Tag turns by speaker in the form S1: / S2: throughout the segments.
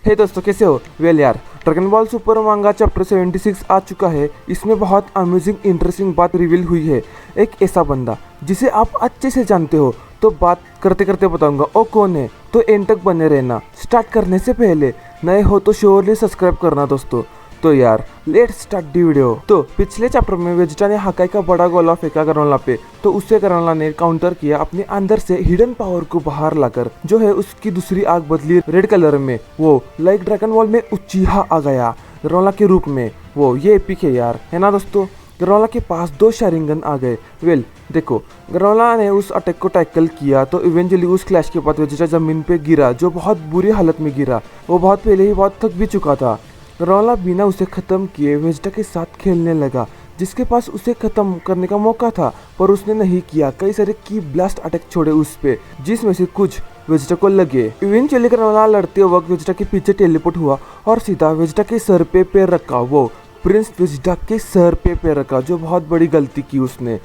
S1: हे दोस्तों, कैसे हो? वेल यार, ड्रैगन बॉल सुपर मांगा चैप्टर 76 आ चुका है। इसमें बहुत अमेजिंग इंटरेस्टिंग बात रिवील हुई है। एक ऐसा बंदा जिसे आप अच्छे से जानते हो, तो बात करते करते बताऊंगा वो कौन है, तो एंड तक बने रहना। स्टार्ट करने से पहले नए हो तो श्योरली सब्सक्राइब करना दोस्तों। तो यार लेट्स स्टार्ट दी वीडियो। तो पिछले चैप्टर में वेजिटा ने हकाई का बड़ा गोला फेंका ग्रानोला पे, तो उससे ग्रानोला ने काउंटर किया अपने अंदर से हिडन पावर को बाहर लाकर, जो है उसकी दूसरी आग बदली रेड कलर में। वो लाइक ड्रैगन बॉल में उच्चीहा आ गया ग्रानोला के रूप में। वो ये एपिक है यार, है ना दोस्तों। ग्रानोला के पास 2 शारिंगन आ गए। वेल देखो, ग्रानोला ने उस अटैक को टैकल किया, तो इवेंचुअली उस क्लैश के बाद वेजिटा जमीन पे गिरा, जो बहुत बुरी हालत में गिरा। वो बहुत पहले ही बहुत थक भी चुका था। ग्रानोला बिना उसे खत्म किए वेजिटा के साथ खेलने लगा, जिसके पास उसे खत्म करने का मौका था, पर उसने नहीं किया। कई सारे की ब्लास्ट अटैक छोड़े उस पे, जिसमें से कुछ वेजिटा को लगे। इवेंचुअली ग्रानोला लड़ते वक्त वेजिटा के पीछे टेलीपोर्ट हुआ और सीधा वेजिटा के सर पे पैर रखा। वो प्रिंस वेजिटा के सर पे पैर रखा, जो बहुत बड़ी गलती की उसने।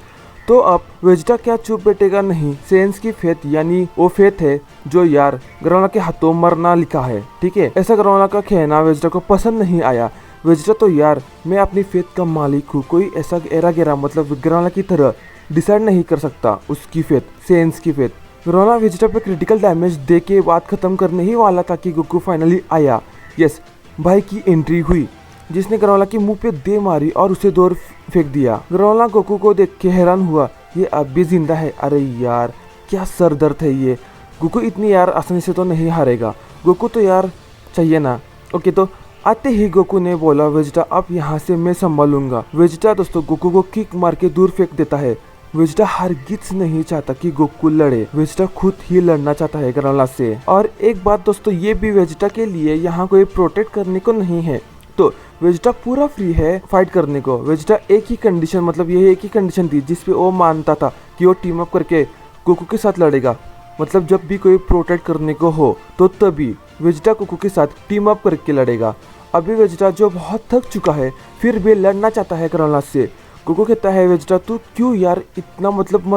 S1: तो अब वेजिटा क्या चुप बैठेगा नहीं। सेंस की फेथ, यानी वो फेथ है जो यार ग्रानोला के हाथों मरना लिखा है, ठीक है। ऐसा ग्रानोला का कहना वेजिटा को पसंद नहीं आया। वेजिटा तो यार, मैं अपनी फेथ का मालिक हूँ, कोई ऐसा एरा गेरा मतलब ग्रानोला की तरह डिसाइड नहीं कर सकता उसकी फेथ, सेंस की फेथ। ग्रानोला वेजिटा पे क्रिटिकल डैमेज दे के बात खत्म करने ही वाला था कि गोकू फाइनली आया। यस, भाई की एंट्री हुई, जिसने ग्रानोला के मुंह पे दे मारी और उसे दूर फेंक दिया। ग्रानोला गोकू को देख के हैरान हुआ, ये अब भी जिंदा है। अरे यार क्या सर दर्द है ये। गोकू इतनी यार आसानी से तो नहीं हारेगा, गोकू तो यार चाहिए ना। ओके, तो आते ही गोकू ने बोला, वेजिटा अब यहाँ से मैं संभालूंगा। वेजिटा दोस्तों गोकू को किक मार के दूर फेंक देता है। वेजिटा हरगिज नहीं चाहता कि गोकू लड़े, वेजिटा खुद ही लड़ना चाहता है ग्रानोला से। और एक बात दोस्तों, ये भी वेजिटा के लिए यहाँ कोई प्रोटेक्ट करने को नहीं है, तो वेजिटा पूरा फ्री है फाइट करने को। वेजिटा एक ही कंडीशन, मतलब ये एक ही कंडीशन थी जिसपे वो मानता था कि वो टीम अप करके गोकू के साथ लड़ेगा। मतलब जब भी कोई प्रोटेक्ट करने को हो तो तभी वेजिटा गोकू के साथ टीम अप करके लड़ेगा। अभी वेजिटा जो बहुत थक चुका है, फिर भी लड़ना चाहता है ग्रानोला से। गोकू कहता है, वेजिटा तू क्यों यार इतना मतलब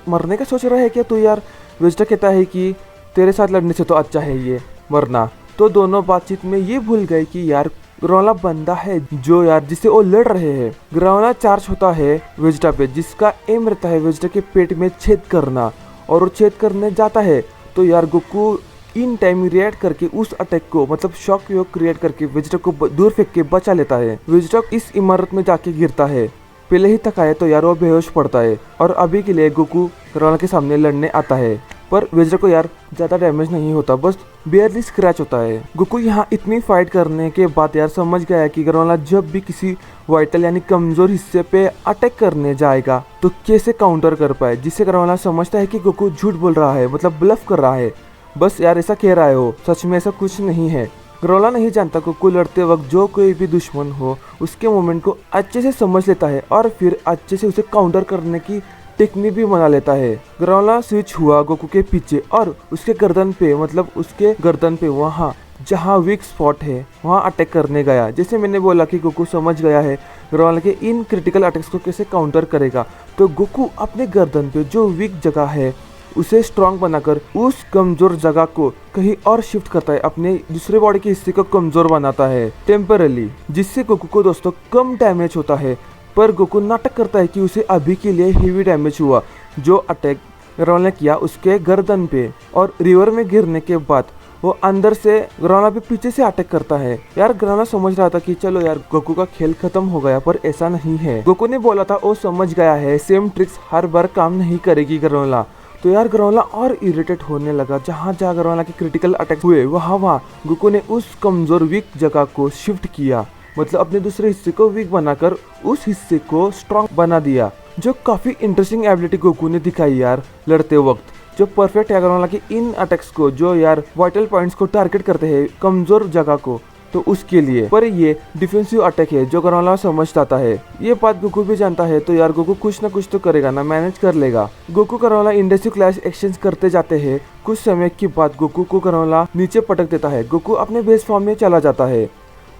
S1: मरने का सोच रहा है क्या तू यार? वेजिटा कहता है कि तेरे साथ लड़ने से तो अच्छा है ये मरना। तो दोनों बातचीत में ये भूल गए कि यार ग्रानोला बंदा है जो यार जिससे वो लड़ रहे हैं। ग्रानोला चार्ज होता है वेजिटा पे, जिसका एम रहता है वेजिटा के पेट में छेद करना, और वो छेद करने जाता है तो यार गोकू इन टाइम रिएक्ट करके उस अटैक को, मतलब शॉक वेव क्रिएट करके वेजिटा को दूर फेंक के बचा लेता है। वेजिटा इस इमारत में जाके गिरता है, पहले ही थका है तो यार वो बेहोश पड़ता है। और अभी के लिए गोकू ग्रानोला के सामने लड़ने आता है, पर वेजिटा को यार ज्यादा डैमेज नहीं होता, बस बेयरली स्क्रैच होता है। गोकू यहाँ इतनी फाइट करने के बाद यार समझ गया कि ग्रानोला जब भी किसी वाइटल यानी कमजोर हिस्से पे अटैक करने जाएगा तो कैसे काउंटर कर पाए, जिससे ग्रानोला समझता है कि गोकू झूठ बोल रहा है, मतलब ब्लफ कर रहा है। बस यार ऐसा कह रहा है वो, सच में ऐसा कुछ नहीं है। ग्रानोला नहीं जानता गोकू लड़ते वक्त जो कोई भी दुश्मन हो उसके मूवमेंट को अच्छे से समझ लेता है और फिर अच्छे से उसे काउंटर करने की टेक्निक भी बना लेता है। ग्रानोला स्विच हुआ गोकू के पीछे और उसके गर्दन पे, मतलब उसके गर्दन पे वहाँ जहाँ वीक स्पॉट है वहाँ अटैक करने गया। जैसे मैंने बोला कि गोकू समझ गया है ग्रानोला के इन क्रिटिकल अटैक्स को कैसे काउंटर करेगा, तो गोकू अपने गर्दन पे जो वीक जगह है उसे स्ट्रॉन्ग बनाकर उस कमजोर जगह को कहीं और शिफ्ट करता है, अपने दूसरे बॉडी के हिस्से को कमजोर बनाता है टेम्परली, जिससे गोकू को दोस्तों कम डैमेज होता है। पर गोकू नाटक करता है कि उसे अभी के लिए हेवी डैमेज हुआ, जो अटैक ग्रानोला ने किया उसके गर्दन पे। और रिवर में गिरने के बाद वो अंदर से ग्रानोला पे पीछे से अटैक करता है। यार ग्रानोला समझ रहा था कि चलो यार गोकू का खेल खत्म हो गया, पर ऐसा नहीं है। गोकू ने बोला था वो समझ गया है, सेम ट्रिक्स हर बार काम नहीं करेगी ग्रानोला। तो यार ग्रानोला और इरिटेट होने लगा। जहाँ जहाँ ग्रानोला के क्रिटिकल अटैक हुए वहाँ गोकू ने उस कमजोर वीक जगह को शिफ्ट किया, मतलब अपने दूसरे हिस्से को वीक बनाकर उस हिस्से को स्ट्रॉन्ग बना दिया, जो काफी इंटरेस्टिंग एबिलिटी गोकू ने दिखाई यार लड़ते वक्त, जो परफेक्ट है ग्रानोला के इन अटैक्स को, जो यार वाइटल पॉइंट्स को टारगेट करते हैं कमजोर जगह को, तो उसके लिए। पर ये डिफेंसिव अटैक है जो ग्रानोला समझ जाता है, ये बात गोकू भी जानता है। तो यार गोकू कुछ ना कुछ तो करेगा ना, मैनेज कर लेगा। गोकू ग्रानोला इंडेसिव क्लैश एक्सचेंज करते जाते हैं। कुछ समय के बाद गोकू को ग्रानोला नीचे पटक देता है। गोकू अपने बेस फॉर्म में चला जाता है।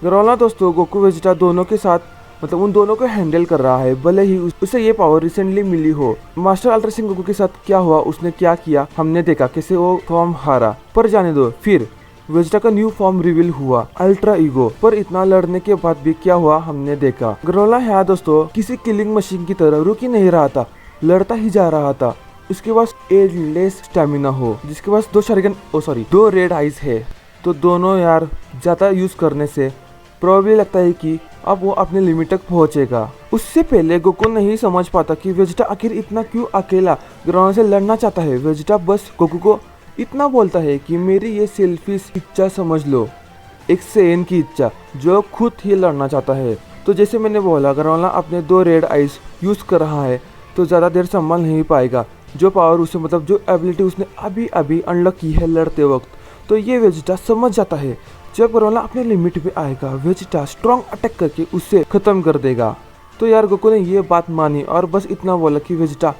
S1: ग्रानोला दोस्तों गोकू वेजिटा दोनों के साथ, मतलब उन दोनों को हैंडल कर रहा है, भले ही उसे ये पावर रिसेंटली मिली हो। मास्टर अल्ट्रा गोकू के साथ क्या हुआ, उसने क्या किया हमने देखा, कैसे वो फॉर्म हारा, पर जाने दो। फिर वेजिटा का न्यू फॉर्म रिवील हुआ, अल्ट्रा ईगो। पर इतना लड़ने के बाद भी क्या हुआ हमने देखा। ग्रानोला है दोस्तों किसी किलिंग मशीन की तरह रुक ही नहीं रहा था, लड़ता ही जा रहा था। उसके पास एंडलेस स्टेमिना हो, जिसके पास दो रेड आइज है, तो दोनों यार ज्यादा यूज करने से प्रोबेबली लगता है कि अब वो अपने लिमिट तक पहुंचेगा। उससे पहले गोकू नहीं समझ पाता कि वेजिटा आखिर इतना क्यों अकेला ग्रानोला से लड़ना चाहता है। वेजिटा बस गोकू को इतना बोलता है कि मेरी ये सेल्फिश इच्छा समझ लो, एक सेन की इच्छा जो खुद ही लड़ना चाहता है। तो जैसे मैंने बोला, ग्रानोला अपने 2 रेड आइज यूज कर रहा है तो ज्यादा देर संभाल नहीं पाएगा। जो पावर उसे जो एबिलिटी उसने अभी अभी अनलॉक की है लड़ते वक्त, तो ये वेजिटा समझ जाता है। जब ग्रानोला अपने लिमिट पे आएगा, वेजिटा स्ट्रॉन्ग अटैक करके उसे खत्म कर देगा। तो यार गोकू ने ये बात मानी और बस इतना बोला कि वेजिटा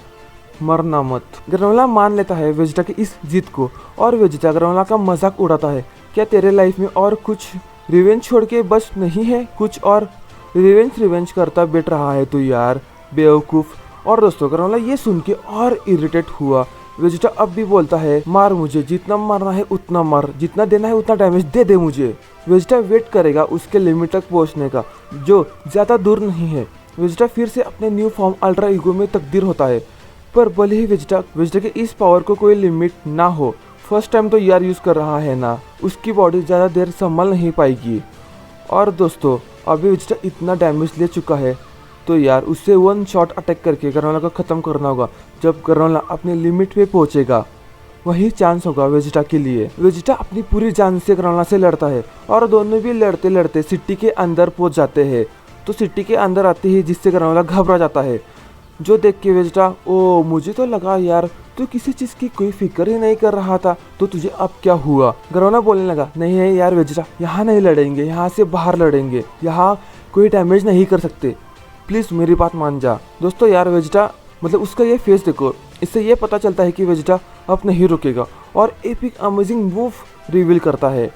S1: मरना मत। ग्रानोला मान लेता है वेजिटा की इस जीत को और वेजिटा ग्रानोला का मजाक उड़ाता है, क्या तेरे लाइफ में और कुछ रिवेंज छोड़ के बस नहीं है, कुछ और रिवेंज करता बैठ रहा है तू यार बेवकूफ। और दोस्तों ग्रानोला ये सुन के और इरिटेट हुआ। वेजिटा अब भी बोलता है मार मुझे, जितना मारना है उतना मार, जितना देना है उतना डैमेज दे दे मुझे। वेजिटा वेट करेगा उसके लिमिट तक पहुंचने का, जो ज्यादा दूर नहीं है। वेजिटा फिर से अपने न्यू फॉर्म अल्ट्रा ईगो में तब्दील होता है। पर भले ही वेजिटा के इस पावर को कोई लिमिट ना हो, फर्स्ट टाइम तो यार यूज कर रहा है ना, उसकी बॉडी ज्यादा देर संभाल नहीं पाएगी। और दोस्तों अभी वेजिटा इतना डैमेज ले चुका है, तो यार उससे 1 शॉट अटैक करके ग्रानोला को खत्म करना होगा। जब ग्रानोला अपने लिमिट पे पहुंचेगा, वही चांस होगा वेजिटा के लिए। वेजिटा अपनी पूरी जान से ग्रानोला से लड़ता है और दोनों भी लड़ते लड़ते सिटी के अंदर पहुंच जाते हैं। तो सिटी के अंदर आते ही जिससे ग्रानोला घबरा जाता है, जो देख के वेजिटा, ओ मुझे तो लगा यार तू किसी चीज की कोई फिक्र ही नहीं कर रहा था, तो तुझे अब क्या हुआ। ग्रानोला बोलने लगा, नहीं है यार वेजिटा, यहाँ नहीं लड़ेंगे, यहाँ से बाहर लड़ेंगे, यहाँ कोई डैमेज नहीं कर सकते, प्लीज मेरी बात मान जा। दोस्तों यार वेजिटा उसका ये फेस देखो, इससे ये पता चलता है कि वेजिटा अब नहीं रुकेगा और एपिक अमेजिंग मूव रिवील करता है,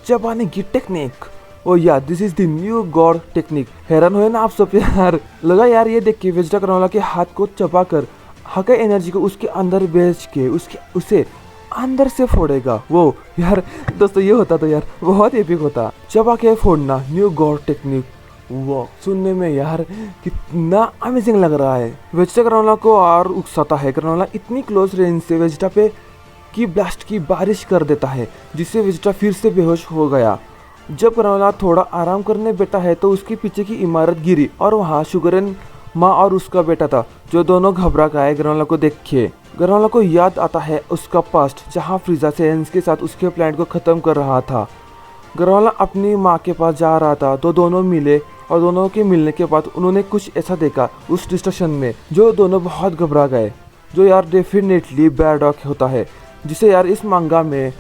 S1: चबाने की टेक्निक। ओ यार this is the new God technique. हैरान हुए ना आप सब यार। लगा यार ये देख के वेजिटा ग्रानोला के हाथ को चबाकर हाका एनर्जी को उसके अंदर भेज के उसे अंदर से फोड़ेगा। वो यार दोस्तों ये होता तो यार बहुत एपिक होता, चबा के फोड़ना, न्यू गॉड टेक्निक। वो सुनने में यार कितना अमेजिंग लग रहा है। वेजिटा ग्रानोला को और उकसाता है। ग्रानोला इतनी क्लोज रेंज से वेजिटा पे की ब्लास्ट की बारिश कर देता है, जिससे वेजिटा फिर से बेहोश हो गया। जब ग्रानोला थोड़ा आराम करने बैठा है तो उसके पीछे की इमारत गिरी और वहाँ शुगरन माँ और उसका बेटा था, जो दोनों घबरा गए ग्रानोला को देख के। ग्रानोला को याद आता है उसका पास्ट, जहाँ फ्रीजा सेंस के साथ उसके प्लान को खत्म कर रहा था। ग्रानोला अपनी माँ के पास जा रहा था तो दोनों मिले और दोनों के मिलने के बाद उन्होंने कुछ ऐसा देखा उस डिस्ट्रक्शन में, जो दोनों बहुत घबरा गए, जो यार डेफिनेटली बैडॉक होता है, जिसे यार इस मांगा में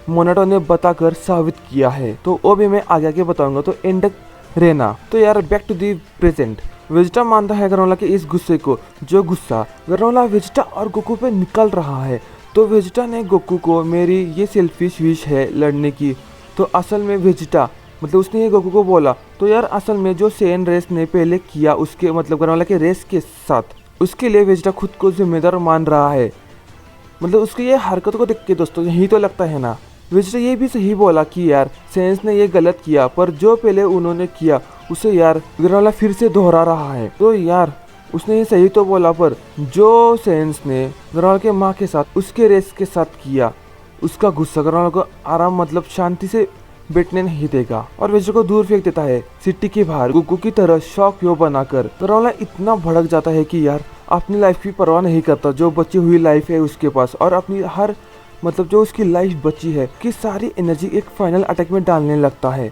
S1: मोनाटो ने बताकर साबित किया है। तो वो भी मैं आगे आगे बताऊंगा, तो एंड रहना। तो यार back to the present. Vegeta मानता है ग्रानोला के इस गुस्से को, जो गुस्सा ग्रानोला वेजिटा और गोकू पे निकल रहा है। तो वेजिटा ने गोकू को, मेरी ये सेल्फिश विश है लड़ने की, तो असल में वेजिटा उसने ये गोकू को बोला, तो यार असल में जो सेन रेस ने पहले किया उसके ग्रानोला के रेस के साथ, उसके लिए वेजिटा खुद को जिम्मेदार मान रहा है। उसकी ये हरकत को देख के दोस्तों यही तो लगता है ना, वेजिटा ये भी सही बोला कि यार सेंस ने ये गलत किया, पर जो पहले उन्होंने किया उसे यार ग्रानोला फिर से दोहरा रहा है। तो यार उसने ये सही तो बोला, पर जो सेंस ने ग्रानोला के माँ के साथ उसके रेस के साथ किया, उसका गुस्सा ग्रानोला को आराम शांति से बैठने नहीं देगा और वेजिटा को दूर फेंक देता है सिटी के बाहर, गोकू की तरह शॉक यो बनाकर। ग्रानोला इतना भड़क जाता है कि यार अपनी लाइफ की परवाह नहीं करता, जो बची हुई लाइफ है उसके पास, और अपनी हर जो उसकी लाइफ बची है कि सारी एनर्जी एक फाइनल अटैक में डालने लगता है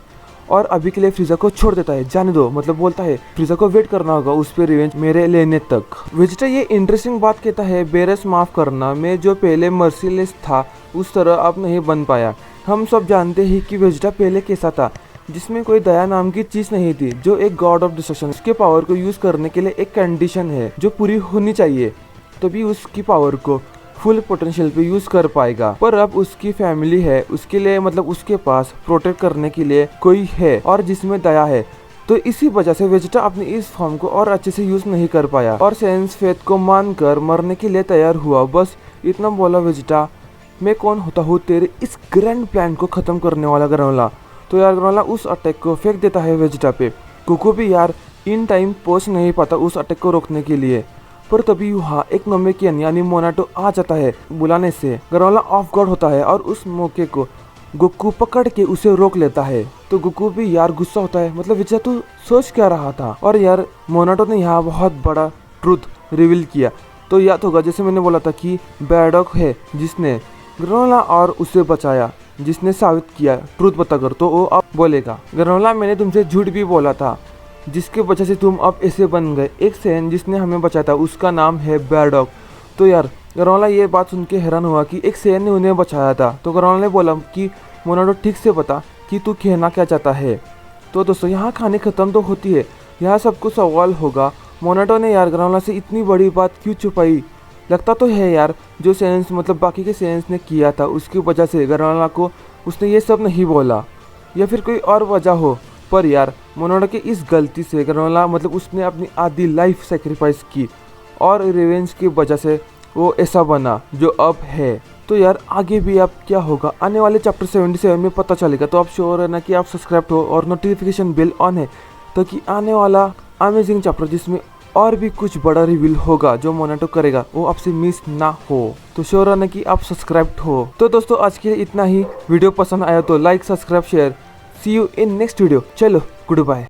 S1: और अभी के लिए फ्रीजा को छोड़ देता है, जाने दो। बोलता है फ्रीजा को वेट करना होगा उस पर रिवेंज मेरे लेने तक। वेजिटा ये इंटरेस्टिंग बात कहता है, बेरस माफ करना, मैं जो पहले मर्सीलेस था उस तरह अब नहीं बन पाया। हम सब जानते ही कि वेजिटा पहले कैसा था, जिसमें कोई दया नाम की चीज नहीं थी, जो एक गॉड ऑफ डिस्ट्रक्शन। उसके पावर को यूज करने के लिए एक कंडीशन है जो पूरी होनी चाहिए, तभी उसकी पावर को फुल पोटेंशियल पे यूज कर पाएगा। पर अब उसकी फैमिली है, उसके लिए उसके पास प्रोटेक्ट करने के लिए कोई है और जिसमें दया है। तो इसी वजह से वेजिटा अपनी इस फॉर्म को और अच्छे से यूज नहीं कर पाया और सेंस फेथ को मानकर मरने के लिए तैयार हुआ। बस इतना बोला वेजिटा मैं कौन होता हूँ तेरे इस ग्रैंड प्लान को ख़त्म करने वाला ग्रेनोला। तो यार ग्रेनोला उस अटैक को फेंक देता है वेजिटा पे। गोकू भी यार इन टाइम पहुंच नहीं पाता उस अटैक को रोकने के लिए, पर तभी वहाँ एक नोमेकियन यानी मोनाटो आ जाता है बुलाने से। ग्रेनोला ऑफ गार्ड होता है और उस मौके को गोकू पकड़ के उसे रोक लेता है। तो गोकू भी यार गुस्सा होता है, मतलब वेजिटा तू सोच क्या रहा था। और यार मोनाटो ने यहाँ बहुत बड़ा ट्रूथ रिवील किया। तो याद होगा जैसे मैंने बोला था कि बैरडॉग है जिसने ग्रेनोला और उसे बचाया, जिसने साबित किया ट्रूथ बताकर, तो वो अब बोलेगा ग्रेनोला मैंने तुमसे झूठ भी बोला था जिसके वजह से तुम अब ऐसे बन गए। एक सैन जिसने हमें बचाया था उसका नाम है बैरडॉग। तो यार ग्रेनोला ये बात सुन के हैरान हुआ कि एक सैन ने उन्हें बचाया था। तो ग्रेनोला ने बोला कि मोनाटो ठीक से बता कि तू कहना क्या चाहता है। तो दोस्तों यहाँ कहानी ख़त्म तो होती है, यहाँ सबको सवाल होगा मोनाटो ने यार ग्रेनोला से इतनी बड़ी बात क्यों छुपाई। लगता तो है यार जो सेंस मतलब बाकी के सेंस ने किया था उसकी वजह से ग्रेनोला को उसने ये सब नहीं बोला, या फिर कोई और वजह हो। पर यार मोनाटो की इस गलती से ग्रेनोला मतलब उसने अपनी आधी लाइफ सेक्रीफाइस की और रिवेंज की वजह से वो ऐसा बना जो अब है। तो यार आगे भी अब क्या होगा आने वाले चैप्टर 77 में पता चलेगा। तो आप श्योर है ना कि आप सब्सक्राइब हो और नोटिफिकेशन बेल ऑन है, ताकि आने वाला अमेजिंग चैप्टर जिसमें और भी कुछ बड़ा रिवील होगा जो मोनाटो करेगा वो आपसे मिस ना हो। तो श्योर है ना कि आप सब्सक्राइब हो। तो दोस्तों आज के लिए इतना ही। वीडियो पसंद आया तो like subscribe share. See you in next video. चलो गुड बाय।